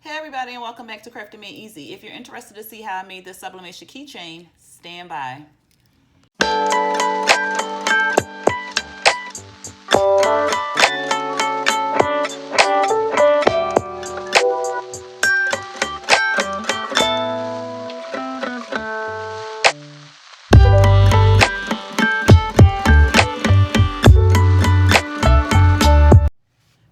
Hey everybody, and welcome back to Crafting Made Easy. If you're interested to see how I made this sublimation keychain, stand by.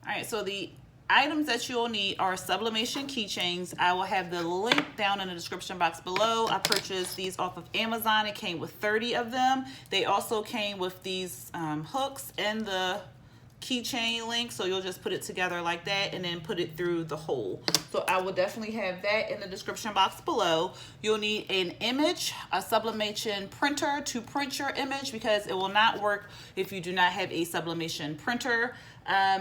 Alright, so the items that you'll need are sublimation keychains. I will have the link down in the description box below. I purchased these off of Amazon. It came with 30 of them. They also came with these hooks and the keychain link, so you'll just put it together like that and then put it through the hole. So I will definitely have that in the description box below. You'll need an image, a sublimation printer to print your image, because it will not work if you do not have a sublimation printer.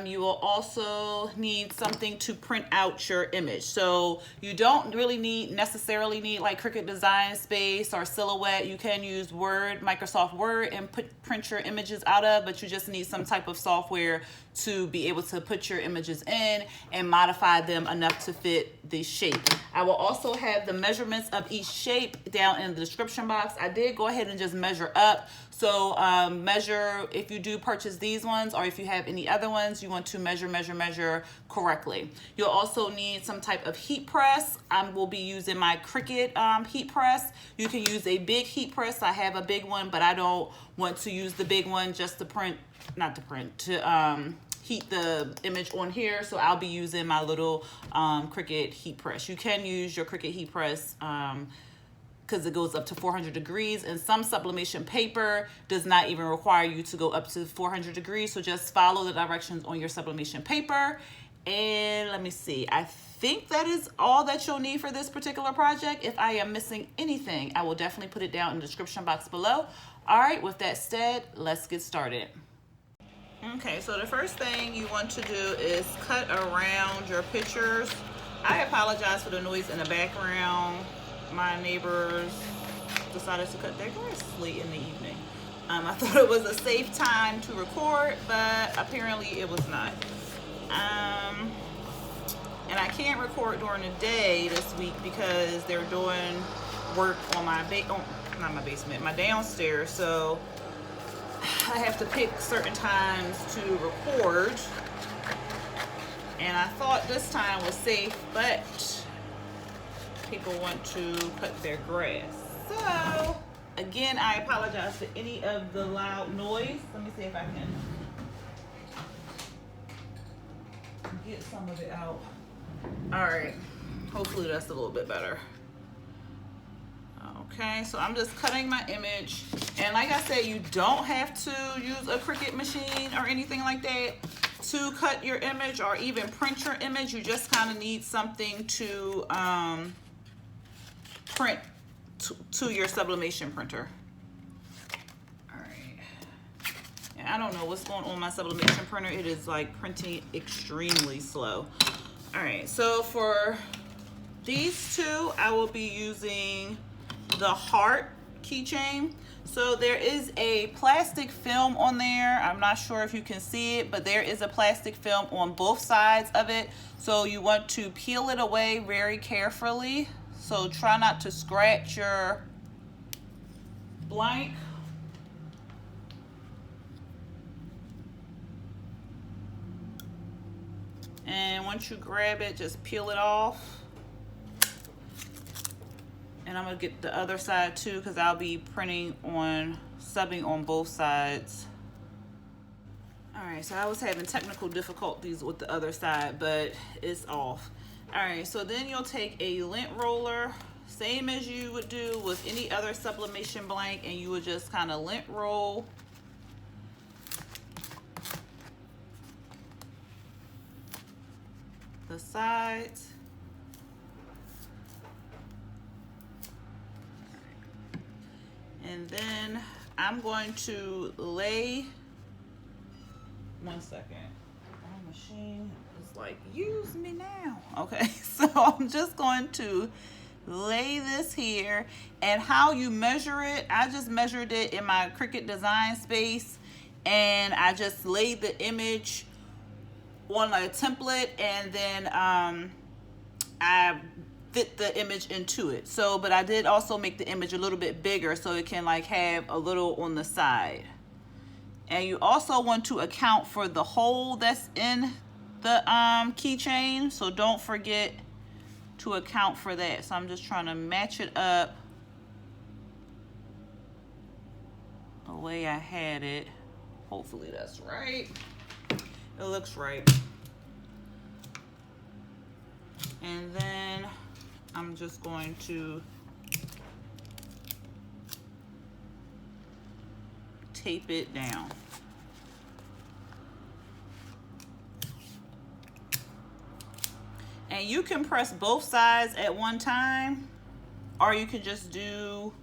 You will also need something to print out your image. So you don't really necessarily need like Cricut Design Space or Silhouette. You can use Word, Microsoft Word, and print your images out of, but you just need some type of software to be able to put your images in and modify them enough to fit the shape. I will also have the measurements of each shape down in the description box. I did go ahead and just measure up. So measure, if you do purchase these ones, or if you have any other ones, you want to measure correctly. You'll also need some type of heat press. I will be using my Cricut heat press. You can use a big heat press. I have a big one, but I don't want to use the big one just to heat the image on here. So I'll be using my little Cricut heat press. You can use your Cricut heat press because it goes up to 400 degrees, and some sublimation paper does not even require you to go up to 400 degrees. So just follow the directions on your sublimation paper. And let me see, I think that is all that you'll need for this particular project. If I am missing anything, I will definitely put it down in the description box below. All right, with that said, let's get started. Okay, so the first thing you want to do is cut around your pictures. I apologize for the noise in the background. My neighbors decided to cut their grass late in the evening. I thought it was a safe time to record, but apparently it was not. And I can't record during the day this week because they're doing work on my my downstairs. So I have to pick certain times to record. And I thought this time was safe, but people want to cut their grass. So again, I apologize for any of the loud noise. Let me see if I can get some of it out. All right, hopefully that's a little bit better. Okay, so I'm just cutting my image, and like I said, you don't have to use a Cricut machine or anything like that to cut your image or even print your image. You just kind of need something to print to your sublimation printer. All right, and I don't know what's going on with my sublimation printer. It is like printing extremely slow. All right, so for these two, I will be using the heart keychain. So there is a plastic film on there. I'm not sure if you can see it, but there is a plastic film on both sides of it. So you want to peel it away very carefully. So try not to scratch your blank. And once you grab it, just peel it off. And I'm gonna get the other side too, because I'll be subbing on both sides. All right, so I was having technical difficulties with the other side, but it's off. All right, so then you'll take a lint roller, same as you would do with any other sublimation blank, and you would just kind of lint roll the sides. And then I'm going to lay, one second, my machine is like, use me now. Okay, so I'm just going to lay this here. And how you measure it, I just measured it in my Cricut Design Space, and I just laid the image on a template, and then I fit the image into it. So, but I did also make the image a little bit bigger so it can like have a little on the side. And you also want to account for the hole that's in the keychain. So don't forget to account for that. So I'm just trying to match it up the way I had it. Hopefully that's right. It looks right. And then I'm just going to tape it down. And you can press both sides at one time, or you can just do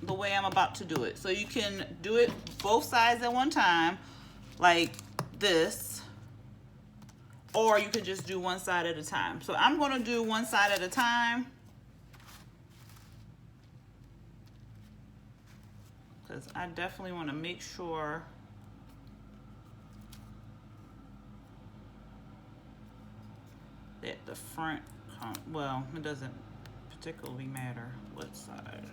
the way I'm about to do it. So you can do it both sides at one time, like this, or you could just do one side at a time. So I'm going to do one side at a time, because I definitely want to make sure that the front, well, it doesn't particularly matter what side.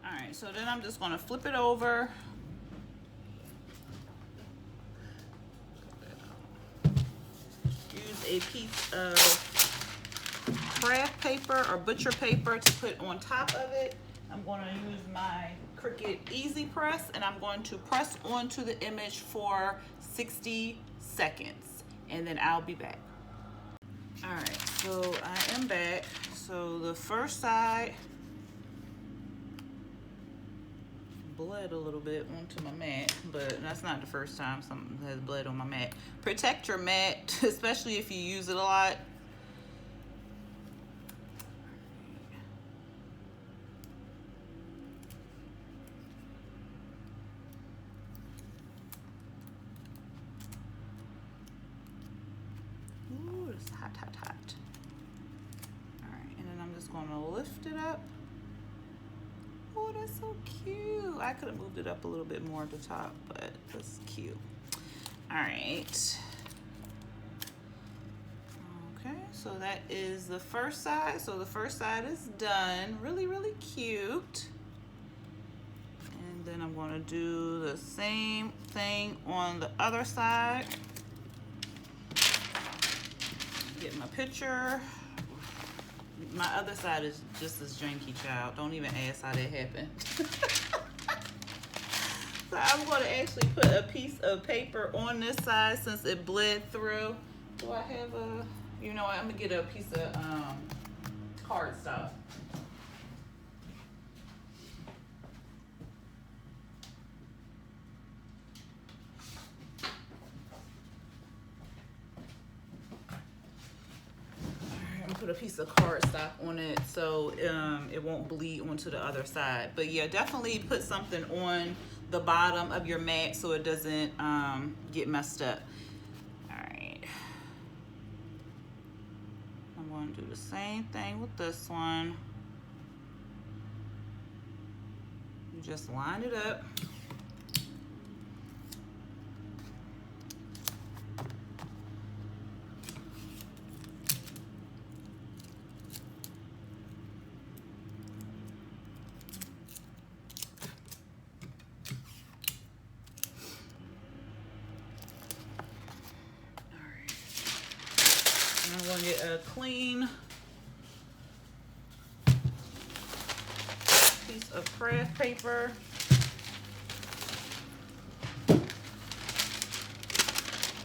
All right, so then I'm just going to flip it over. Use a piece of craft paper or butcher paper to put on top of it. I'm going to use my Cricut Easy Press, and I'm going to press onto the image for 60 seconds, and then I'll be back. All right, so I am back. So the first side bled a little bit onto my mat, but that's not the first time something has bled on my mat. Protect your mat, especially if you use it a lot. Ooh, it's hot, hot, hot. All right, and then I'm just going to lift it up. Oh, that's so cute. I could have moved it up a little bit more at the top, but that's cute. All right. Okay, so that is the first side. So the first side is done. Really, really cute. And then I'm going to do the same thing on the other side. Get my picture. My other side is just as janky, child. Don't even ask how that happened. So I'm going to actually put a piece of paper on this side since it bled through. Do I have a, you know what, I'm going to get a piece of card stuff. Put a piece of cardstock on it so it won't bleed onto the other side. But yeah, definitely put something on the bottom of your mat so it doesn't get messed up. All right, I'm going to do the same thing with this one. You just line it up. I'm going to get a clean piece of craft paper.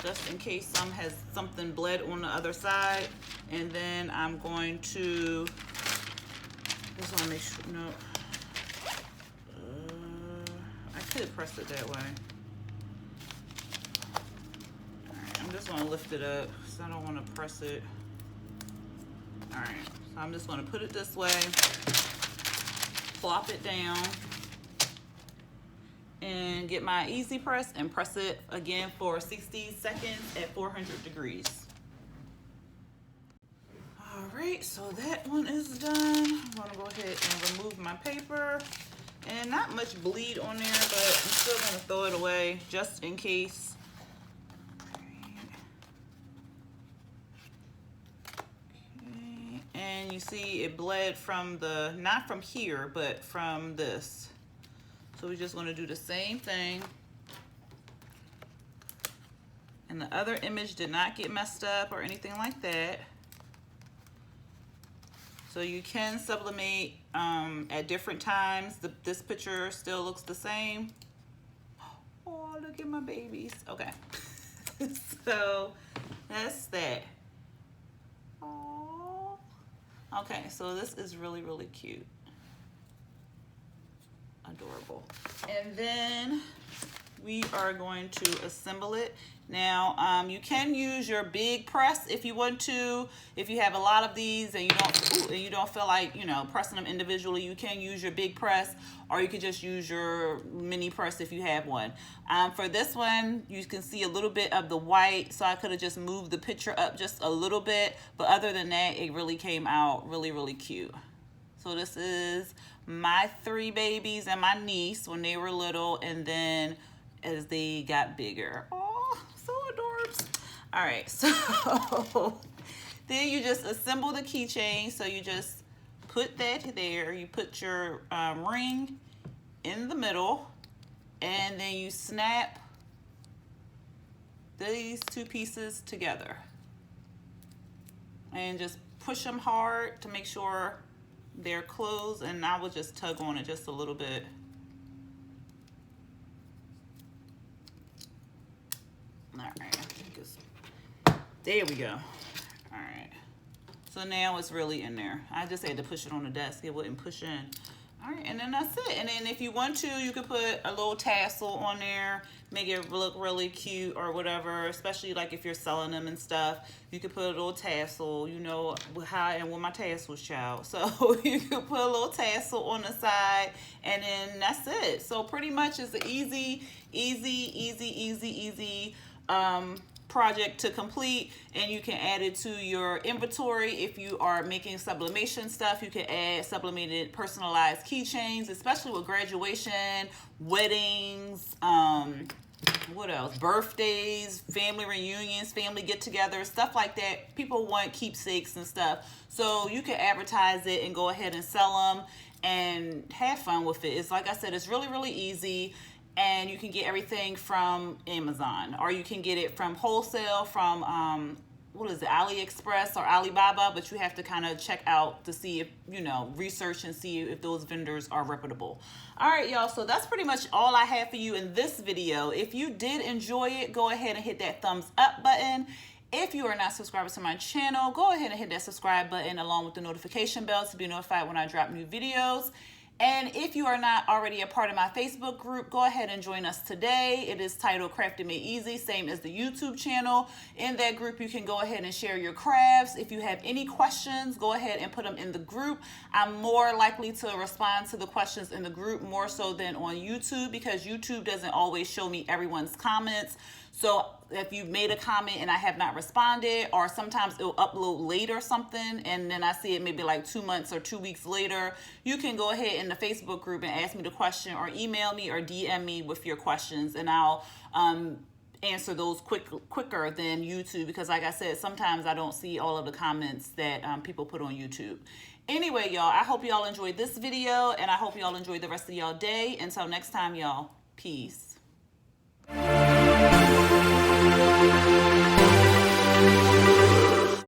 Just in case some has something bled on the other side. And then I'm going to, just want to make sure, no. I could press it that way. I'm just going to lift it up because I don't want to press it. All right, so I'm just going to put it this way, plop it down, and get my Easy Press and press it again for 60 seconds at 400 degrees. All right, right, so that one is done. I'm gonna go ahead and remove my paper. And not much bleed on there, but I'm still gonna throw it away just in case. Okay. And you see it bled from the, not from here, but from this. So we're just gonna do the same thing. And the other image did not get messed up or anything like that. So you can sublimate at different times. This picture still looks the same. Oh, look at my babies. Okay. So that's that. Oh. Okay, so this is really, really cute. Adorable. And then we are going to assemble it. Now, you can use your big press if you want to. If you have a lot of these and you don't feel like, you know, pressing them individually, you can use your big press, or you could just use your mini press if you have one. For this one, you can see a little bit of the white, so I could have just moved the picture up just a little bit, but other than that, it really came out really, really cute. So this is my 3 babies and my niece when they were little, and then as they got bigger. Oh, so adorbs. All right, so then you just assemble the keychain. So you just put that there. You put your ring in the middle, and then you snap these 2 pieces together. And just push them hard to make sure they're closed, and I will just tug on it just a little bit. All right, there we go. All right, so now it's really in there. I just had to push it on the desk. It wouldn't push in. All right, and then that's it. And then if you want to, you could put a little tassel on there, make it look really cute or whatever, especially like if you're selling them and stuff. You could put a little tassel, you know how I am with my tassels, child. So you could put a little tassel on the side, and then that's it. So pretty much it's an easy project to complete, and you can add it to your inventory. If you are making sublimation stuff, you can add sublimated personalized keychains, especially with graduation, weddings, what else, birthdays, family reunions, family get-togethers, stuff like that. People want keepsakes and stuff, so you can advertise it and go ahead and sell them and have fun with it. It's like I said, it's really, really easy. And you can get everything from Amazon, or you can get it from wholesale from, what is it, AliExpress or Alibaba, but you have to kind of check out to see if, you know, research and see if those vendors are reputable. All right, y'all, so that's pretty much all I have for you in this video. If you did enjoy it, go ahead and hit that thumbs up button. If you are not subscribed to my channel, go ahead and hit that subscribe button along with the notification bell to be notified when I drop new videos. And if you are not already a part of my Facebook group, go ahead and join us today. It is titled Crafted Made Easy, same as the YouTube channel. In that group, you can go ahead and share your crafts. If you have any questions, go ahead and put them in the group. I'm more likely to respond to the questions in the group more so than on YouTube, because YouTube doesn't always show me everyone's comments. So if you made a comment and I have not responded, or sometimes it'll upload late or something, and then I see it maybe like 2 months or 2 weeks later, you can go ahead in the Facebook group and ask me the question, or email me or DM me with your questions, and I'll answer those quicker than YouTube, because like I said, sometimes I don't see all of the comments that people put on YouTube. Anyway, y'all, I hope y'all enjoyed this video, and I hope y'all enjoyed the rest of y'all day. Until next time, y'all, peace.